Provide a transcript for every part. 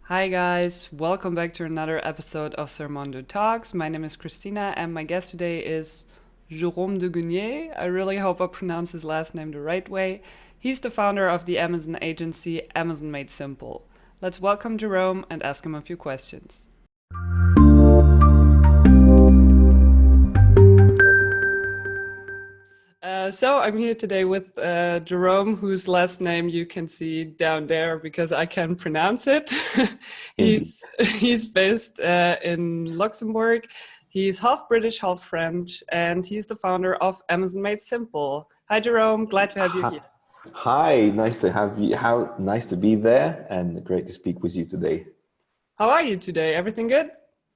Hi guys, welcome back to another episode of Sermondo Talks. My name is Christina and my guest today is Jérôme de Guigné. I really hope I pronounced his last name the right way. He's the founder of the Amazon agency Amazon Made Simple. Let's welcome Jérôme and ask him a few questions. So I'm here today with Jérôme, whose last name you can see down there because I can pronounce it. Indeed. he's based in Luxembourg. He's half British, half French, and he's the founder of Amazon Made Simple. Hi, Jérôme. Glad to have you here. Hi, nice to have you. How nice to be there and great to speak with you today. How are you today? Everything good?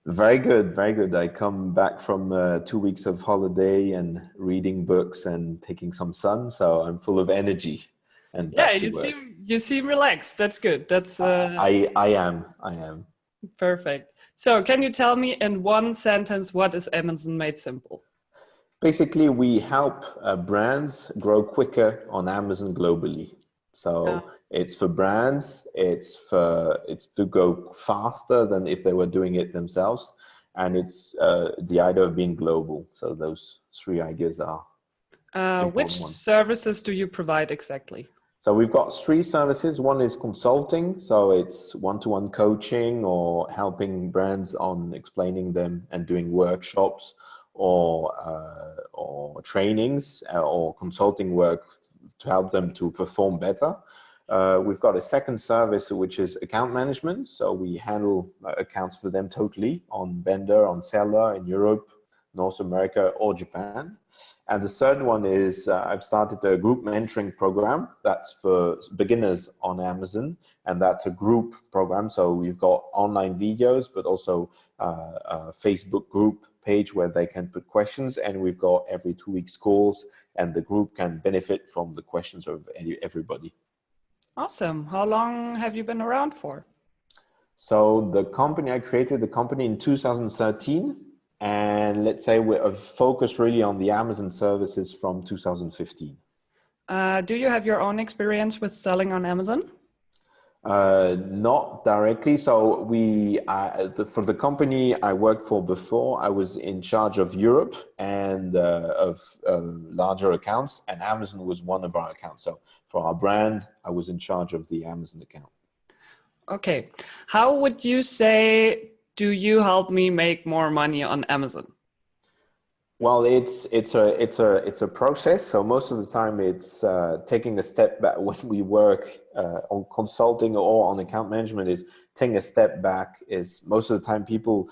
Very good, very good. I come back from 2 weeks of holiday and reading books and taking some sun, so I'm full of energy and Yeah, back to you work. seem relaxed. That's good. That's I am. perfect. So, can you tell me in one sentence what is Amazon Made Simple? Basically, we help brands grow quicker on Amazon globally. Uh, So it's for brands, it's to go faster than if they were doing it themselves, and it's the idea of being global. So those three ideas are which important ones. services do you provide exactly? So we've got three services. One is consulting, so it's one-to-one coaching or helping brands on explaining them and doing workshops or trainings or consulting work to help them to perform better. We've got a second service, which is account management. So we handle accounts for them totally on vendor, on seller in Europe, North America, or Japan. And the third one is I've started a group mentoring program that's for beginners on Amazon, and that's a group program. So we've got online videos, but also a Facebook group page where they can put questions, and we've got every 2 weeks calls, and the group can benefit from the questions of everybody. Awesome. How long have you been around for? So I created the company in 2013, and let's say we're focused really on the Amazon services from 2015. Do you have your own experience with selling on Amazon? Not directly. So for the company I worked for before, I was in charge of Europe and of larger accounts, and Amazon was one of our accounts. So for our brand, I was in charge of the Amazon account. Okay. How would you say, do you help me make more money on Amazon? Well, it's a process. So most of the time, it's taking a step back when we work on consulting or on account management. Is taking a step back. Is most of the time people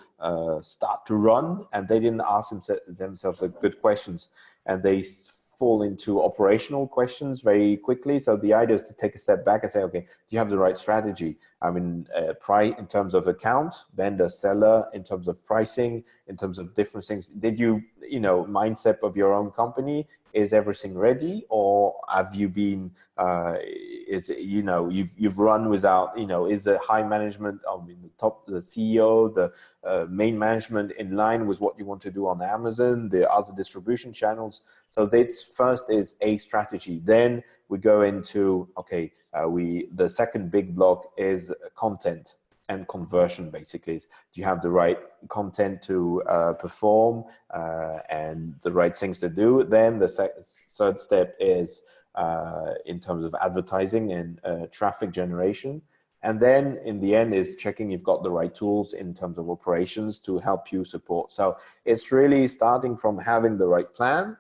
start to run and they didn't ask themselves good questions, and they fall into operational questions very quickly. So the idea is to take a step back and say, okay, do you have the right strategy? I mean, price in terms of account, vendor, seller, in terms of pricing, in terms of different things. Did mindset of your own company? Is everything ready, or have you been? You've run without. Is the high management, the CEO, the main management in line with what you want to do on Amazon, the other distribution channels? So that's first is a strategy. Then we go into the second big block is content and conversion. Basically, is do you have the right content to perform and the right things to do? Then the third step is in terms of advertising and traffic generation. And then in the end is checking you've got the right tools in terms of operations to help you support. So it's really starting from having the right plan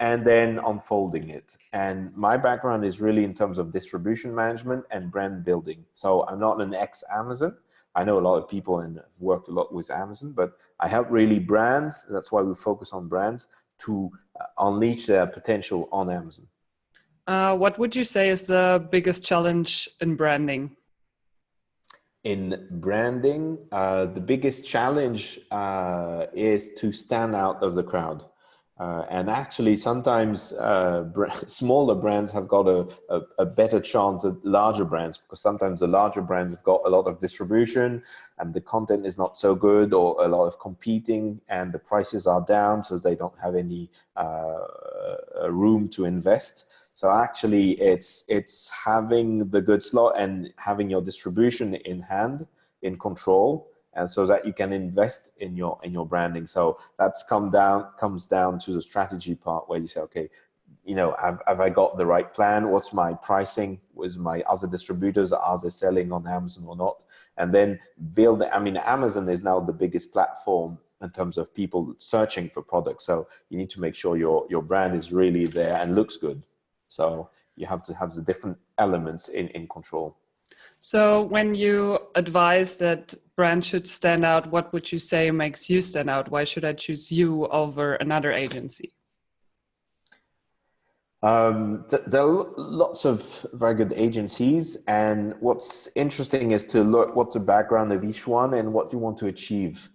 and then unfolding it. And my background is really in terms of distribution management and brand building. So I'm not an ex-Amazon. I know a lot of people and have worked a lot with Amazon, but I help really brands. That's why we focus on brands to unleash their potential on Amazon. What would you say is the biggest challenge in branding? In branding, the biggest challenge is to stand out of the crowd. And actually, sometimes smaller brands have got a better chance at larger brands, because sometimes the larger brands have got a lot of distribution and the content is not so good, or a lot of competing and the prices are down, so they don't have any room to invest. So actually, it's having the good slot and having your distribution in hand in control, and so that you can invest in your branding. So that's comes down to the strategy part, where you say, okay, have I got the right plan? What's my pricing with my other distributors? Are they selling on Amazon or not? And then build. I mean, Amazon is now the biggest platform in terms of people searching for products. So you need to make sure your brand is really there and looks good. So you have to have the different elements in control. So when you advise that brand should stand out, what would you say makes you stand out? Why should I choose you over another agency? There are lots of very good agencies, and what's interesting is to look what's the background of each one and what you want to achieve.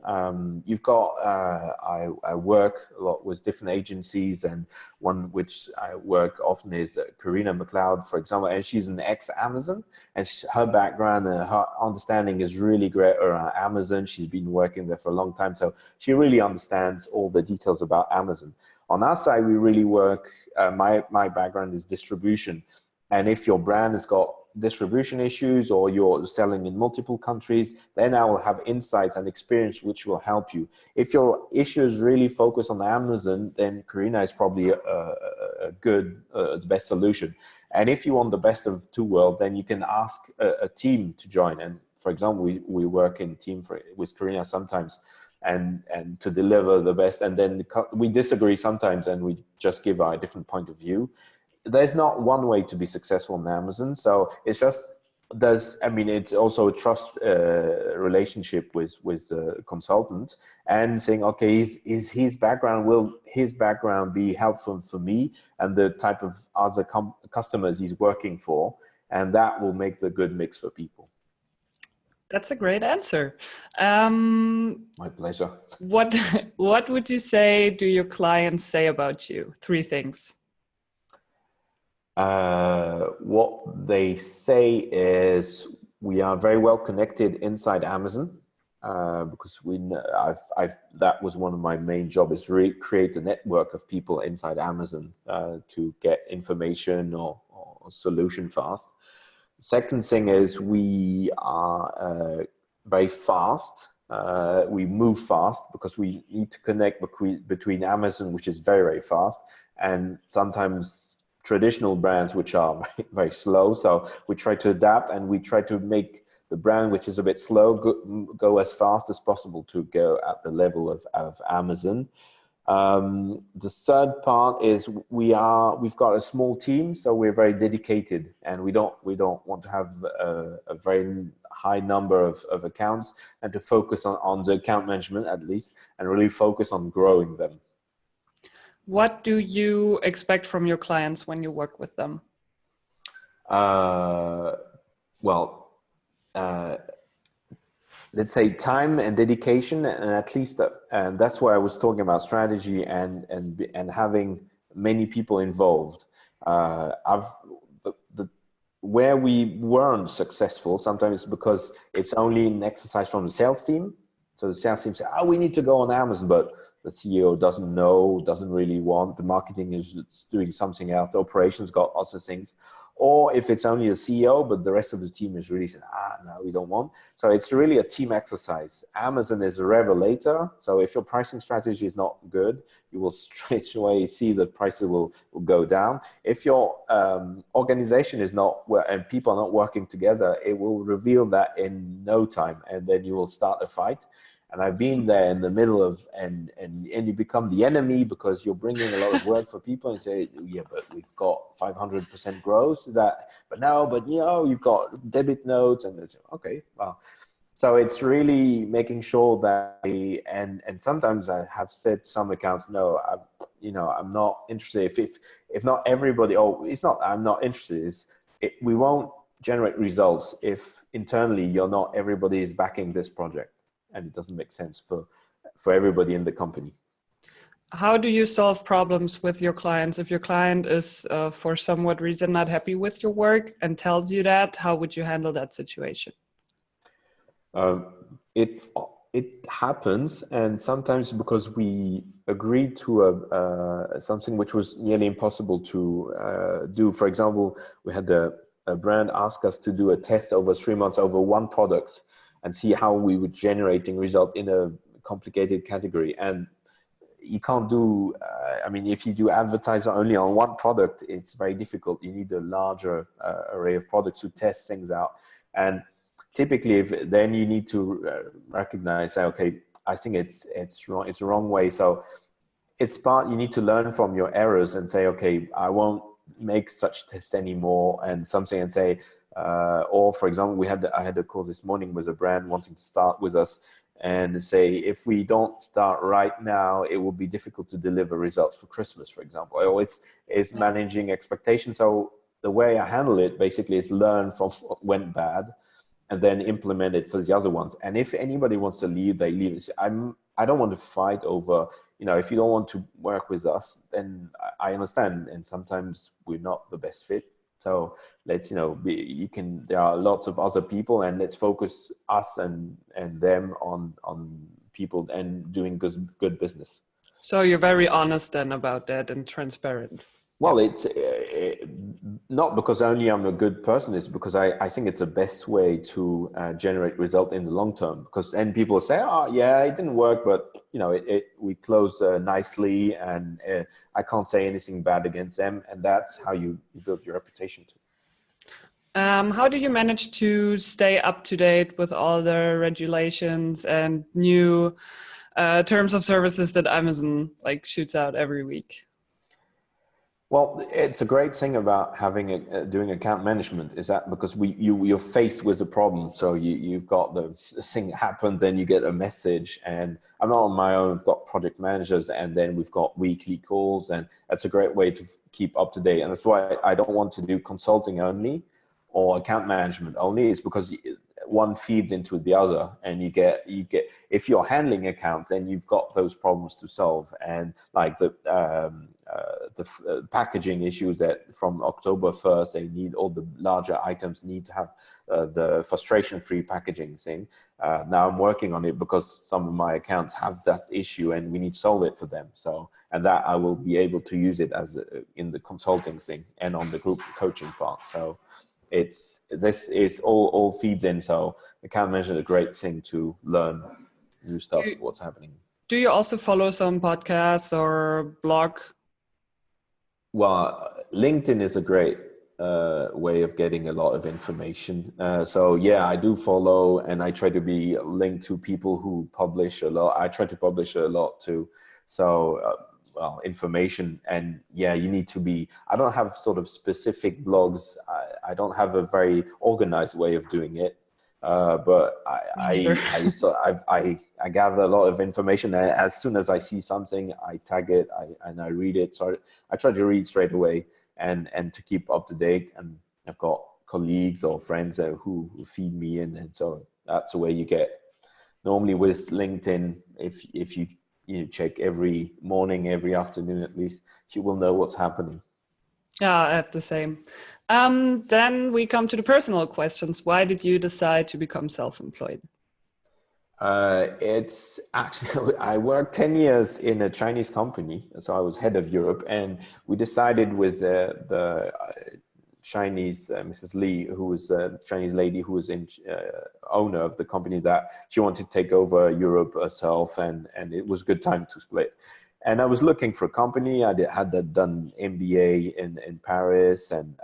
You've got, I work a lot with different agencies, and one which I work often is Karina McLeod, for example, and she's an ex-Amazon, and her background and her understanding is really great around Amazon. She's been working there for a long time, so she really understands all the details about Amazon. On our side, we really work, my background is distribution. And if your brand has got distribution issues or you're selling in multiple countries, then I will have insights and experience which will help you. If your issue is really focused on Amazon, then Karina is probably a good, the best solution. And if you want the best of two worlds, then you can ask a team to join. And for example, we work in team with Karina sometimes, and to deliver the best, and then we disagree sometimes and we just give our different point of view. There's not one way to be successful on Amazon, so it's just it's also a trust relationship with the consultant, and saying, okay, is his background, will his background be helpful for me and the type of other customers he's working for, and that will make the good mix for people. That's a great answer. My pleasure. What would you say do your clients say about you? 3 things. What they say is we are very well connected inside Amazon, because that was one of my main jobs, is really create a network of people inside Amazon to get information or solution fast. Second thing is we are very fast. We move fast because we need to connect between Amazon, which is very, very fast, and sometimes traditional brands which are very, very slow. So we try to adapt, and we try to make the brand which is a bit slow go as fast as possible to go at the level of Amazon. The third part is we've got a small team, so we're very dedicated, and we don't want to have a very high number of accounts, and to focus on the account management at least, and really focus on growing them. What do you expect from your clients when you work with them? Let's say time and dedication, and at least and that's why I was talking about strategy and having many people involved. Where we weren't successful sometimes because it's only an exercise from the sales team. So the sales team say, we need to go on Amazon, but the CEO doesn't know, doesn't really want. The marketing is doing something else. The operations got other things. Or if it's only the CEO, but the rest of the team is really saying, no, we don't want. So it's really a team exercise. Amazon is a revelator. So if your pricing strategy is not good, you will straight away see the prices will go down. If your organization is not, and people are not working together, it will reveal that in no time. And then you will start a fight. And I've been there in the middle of, and you become the enemy because you're bringing a lot of work for people and say, yeah, but we've got 500% growth. You've got debit notes, and okay, well. So it's really making sure that, and sometimes I have said some accounts, no, I'm not interested. If not everybody, I'm not interested. We won't generate results if internally everybody is backing this project. And it doesn't make sense for everybody in the company. How do you solve problems with your clients? If your client is for somewhat reason not happy with your work and tells you that, how would you handle that situation? It happens, and sometimes because we agreed to something which was nearly impossible to do. For example, we had a brand ask us to do a test over 3 months over one product. and see how we were generating result in a complicated category. And you can't do, if you do advertise only on one product, it's very difficult. You need a larger array of products to test things out. And typically, then you need to recognize, say, okay, I think it's wrong. It's the wrong way. So it's you need to learn from your errors and say, okay, I won't make such tests anymore, and something, and say, or for example, I had a call this morning with a brand wanting to start with us, and say, if we don't start right now, it will be difficult to deliver results for Christmas, for example. Or it's managing expectations. So the way I handle it basically is learn from what went bad and then implement it for the other ones. And if anybody wants to leave, they leave. I don't want to fight over, if you don't want to work with us, then I understand. And sometimes we're not the best fit. So let's, there are lots of other people, and let's focus us and them on people and doing good business. So you're very honest then about that and transparent. Well, it's not because only I'm a good person. It's because I think it's the best way to generate result in the long term. Because then people say, oh, yeah, it didn't work, but we closed nicely, and I can't say anything bad against them. And that's how you build your reputation too. How do you manage to stay up to date with all the regulations and new terms of services that Amazon shoots out every week? Well, it's a great thing about doing account management, is that because you're faced with a problem. So you've got the thing happen, then you get a message, and I'm not on my own. I've got project managers, and then we've got weekly calls, and that's a great way to keep up to date. And that's why I don't want to do consulting only or account management only. It's because one feeds into the other, and you get if you're handling accounts, then you've got those problems to solve, and like the packaging issues that from October 1st, they need all the larger items need to have the frustration-free packaging thing. Now I'm working on it because some of my accounts have that issue, and we need to solve it for them. So, and that I will be able to use it as in the consulting thing and on the group coaching part. So this is all feeds in. So account management is a great thing to learn new stuff, what's happening. Do you also follow some podcasts or blog? Well, LinkedIn is a great way of getting a lot of information. So yeah, I do follow, and I try to be linked to people who publish a lot. I try to publish a lot too. So information, and yeah, you need to be, I don't have sort of specific blogs. I don't have a very organized way of doing it. But I gather a lot of information. As soon as I see something, I tag it, and I read it. So I try to read straight away and to keep up to date. And I've got colleagues or friends who feed me in, and so that's the way you get. Normally with LinkedIn, if you check every morning, every afternoon at least, you will know what's happening. Yeah, I have the same. Then we come to the personal questions. Why did you decide to become self-employed? It's actually, I worked 10 years in a Chinese company. So I was head of Europe, and we decided with the Chinese, Mrs. Lee, who was a Chinese lady who was owner of the company, that she wanted to take over Europe herself, and it was a good time to split. And I was looking for a company. I had done MBA in Paris, and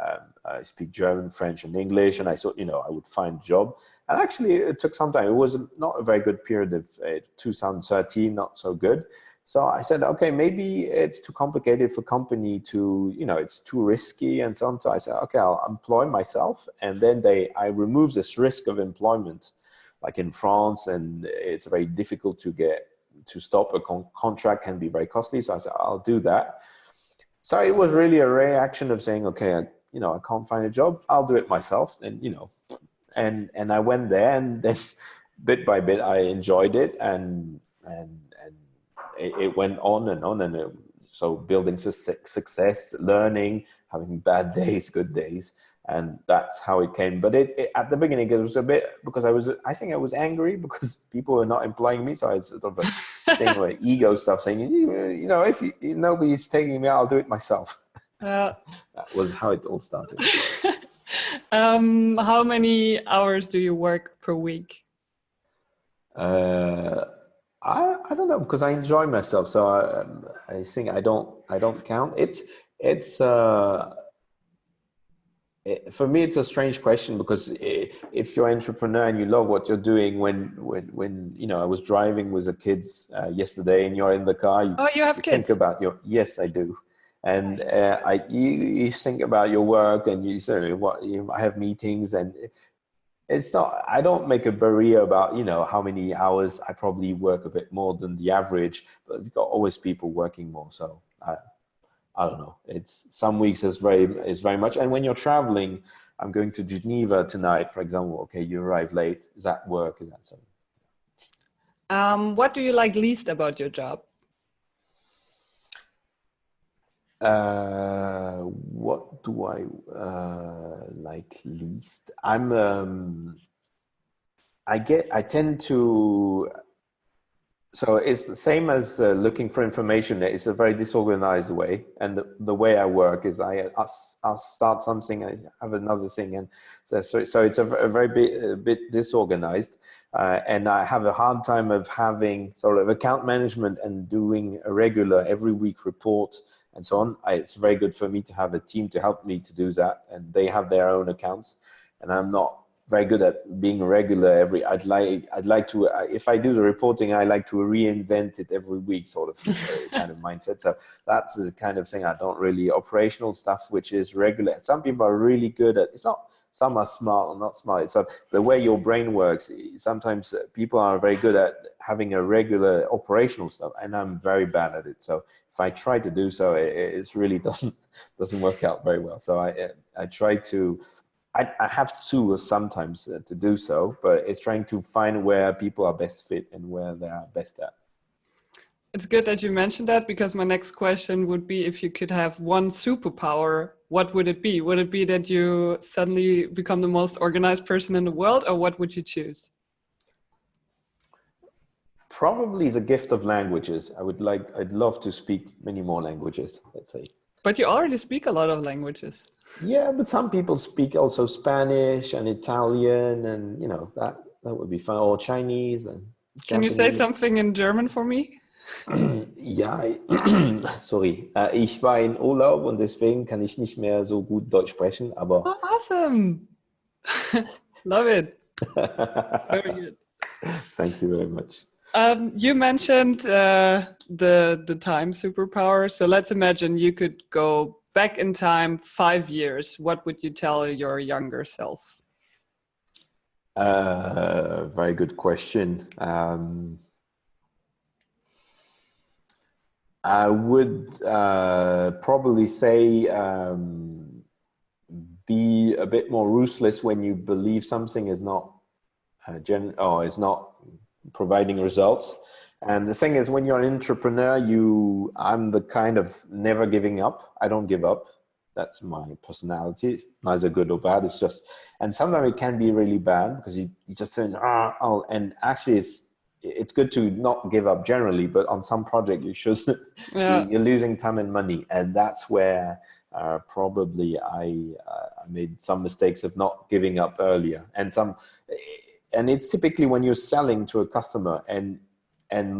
I speak German, French, and English. And I thought, I would find a job. And actually, it took some time. It was not a very good period of 2013, not so good. So I said, okay, maybe it's too complicated for company to, it's too risky and so on. So I said, okay, I'll employ myself. And then I remove this risk of employment, like in France, and it's very difficult to stop a contract, can be very costly. So I said, I'll do that. So it was really a reaction of saying, okay, I can't find a job. I'll do it myself. And, and I went there, and then bit by bit, I enjoyed it, and it went on and on. And so building success, learning, having bad days, good days. And that's how it came. But at the beginning, it was a bit, because I think I was angry because people were not employing me. So I was sort of saying like ego stuff, saying, if nobody's taking me, I'll do it myself. That was how it all started. How many hours do you work per week? Uh, I don't know because I enjoy myself, so I think I don't count. It's for me it's a strange question because if you're an entrepreneur and you love what you're doing, when you know I was driving with the kids yesterday and you're in the car, Oh, you have you think kids. about your yes I do, and Nice. you think about your work and you say what I have meetings and it's not I don't make a barrier about you know how many hours I probably work a bit more than the average, but we've got always people working more, so I don't know. It's some weeks is very much. And when you're traveling, I'm going to Geneva tonight, for example. Okay, you arrive late. Is that work? Is that something? What do you like least about your job? What do I like least? I tend to so it's the same as looking for information. It's a very disorganized way, and the way I work is I'll start something, I have another thing, and so it's a very bit disorganized, and I have a hard time of having sort of account management and doing a regular every week report and so on. It's very good for me to have a team to help me to do that, and they have their own accounts, and I'm not very good at being regular every I'd like to if I do the reporting I like to reinvent it every week sort of kind of mindset, so that's the kind of thing I don't really operational stuff which is regular, and some people are really good at it's not some are smart or not smart, so the way your brain works sometimes people are very good at having a regular operational stuff and I'm very bad at it, so if I try to do so it really doesn't work out very well, so I try to I have to sometimes to do so, but it's trying to find where people are best fit and where they are best at. It's good that you mentioned that because my next question would be if you could have one superpower, what would it be? Would it be that you suddenly become the most organized person in the world, or what would you choose? Probably the gift of languages. I'd love to speak many more languages, let's say. But you already speak a lot of languages. Yeah, but some people speak also Spanish and Italian and, you know, that would be fun. Or Chinese and Can you say Japanese. something in German for me? Ja, sorry. Ich war in Urlaub und deswegen kann ich nicht mehr so gut Deutsch sprechen, aber Oh, awesome. Love it. Very good. thank you very much. You mentioned the time superpower. So let's imagine you could go back in time 5 years. What would you tell your younger self? Very good question. I would probably say be a bit more ruthless when you believe something is not is not providing results. And the thing is, when you're an entrepreneur, I'm the kind of never giving up. I don't give up. That's my personality. It's neither good or bad. It's just, and sometimes it can be really bad because you just say, and actually it's good to not give up generally, but on some project you should, Yeah. you're losing time and money. And that's where probably I made some mistakes of not giving up earlier. And it's typically when you're selling to a customer and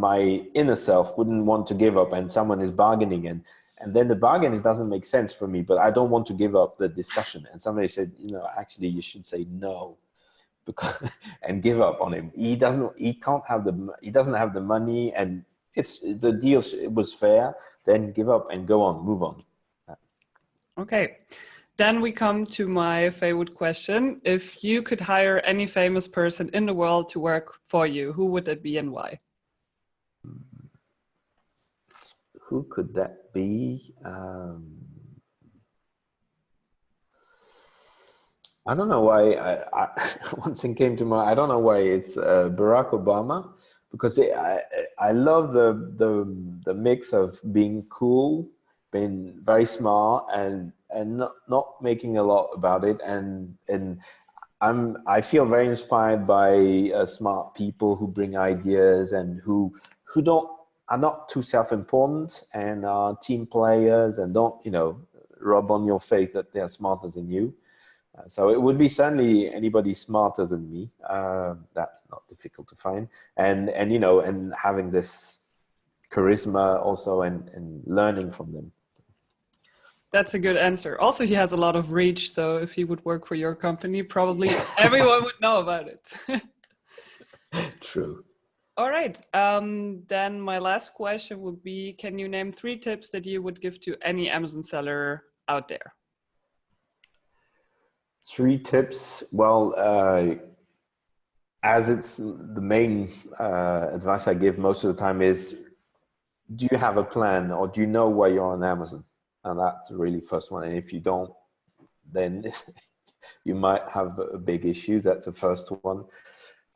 my inner self wouldn't want to give up and someone is bargaining and then the bargain doesn't make sense for me, but I don't want to give up the discussion. And somebody said, you know, actually you should say no because and give up on him. He doesn't have the money and it's the deal it was fair, then give up and go on, move on. Okay. Then we come to my favorite question. If you could hire any famous person in the world to work for you, who would it be and why? Who could that be? I don't know why. One thing came to mind. I don't know why it's Barack Obama because I love the mix of being cool, being very smart, and not making a lot about it, and I feel very inspired by smart people who bring ideas and who don't are not too self-important and are team players and don't rub on your face that they are smarter than you. So it would be certainly anybody smarter than me. That's not difficult to find, and you know, and having this charisma also, and learning from them. That's a good answer. Also, he has a lot of reach, so if he would work for your company, probably everyone would know about it. True. All right. Then my last question would be, can you name 3 tips that you would give to any Amazon seller out there? 3 tips. Well, as it's the main advice I give most of the time is, do you have a plan, or do you know why you're on Amazon? And that's really first one. And if you don't, then you might have a big issue. That's the first one.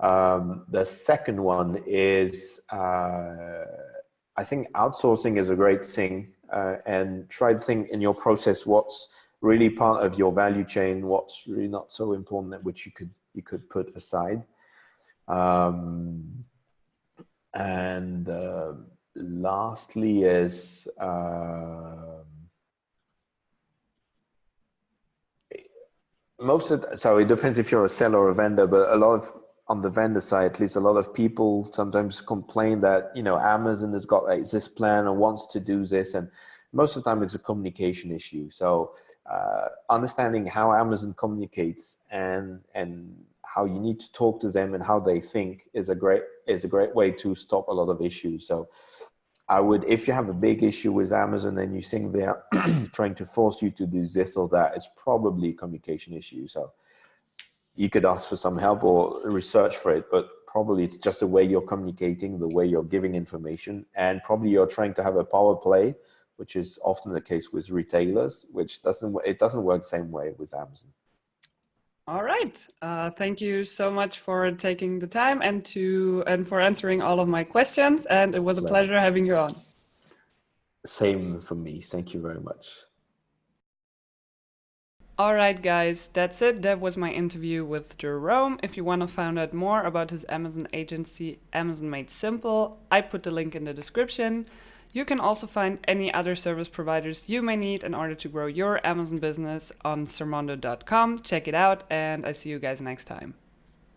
The second one is, I think outsourcing is a great thing, and try to think in your process what's really part of your value chain, what's really not so important, which you could put aside. And lastly is, so it depends if you're a seller or a vendor, but a lot of, on the vendor side, at least, a lot of people sometimes complain that, you know, Amazon has got like this plan and wants to do this, and most of the time it's a communication issue. So understanding how Amazon communicates and how you need to talk to them and how they think is a great way to stop a lot of issues. So I would, if you have a big issue with Amazon and you think they're trying to force you to do this or that, it's probably a communication issue. So you could ask for some help or research for it, but probably it's just the way you're communicating, the way you're giving information, and probably you're trying to have a power play, which is often the case with retailers, which doesn't work the same way with Amazon. All right. Thank you so much for taking the time and for answering all of my questions. And it was a pleasure having you on. Same for me. Thank you very much. All right, guys, that's it. That was my interview with Jérôme. If you want to find out more about his Amazon agency, Amazon Made Simple, I put the link in the description. You can also find any other service providers you may need in order to grow your Amazon business on sermondo.com. Check it out, and I see you guys next time.